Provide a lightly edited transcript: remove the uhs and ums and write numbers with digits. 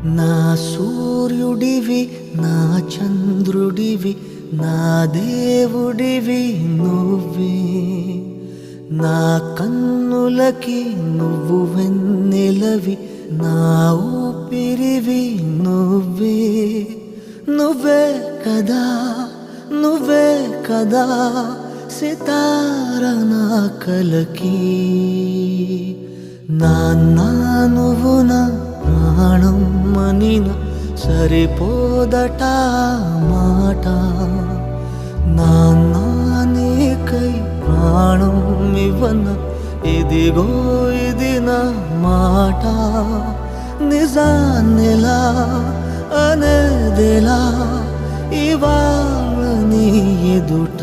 నా సూర్యుడివి నా చంద్రుడివి నా దేవుడివి నువ్వే నా కన్నులకి నువ్వు వెన్నెలవి నా ఊపిరివి నువ్వే నువ్వే కదా నువ్వే కదా సితార నా కలకి నాన్న నువ్వు నా ప్రాణం మనిన సరిపోదట మాట నాన్న నీకై ప్రాణం ఇవ్వన ఇదిగో ఇది నా మాట నిజాన్నెలా అనేదెలా ఇవాళ నీ ఎదుట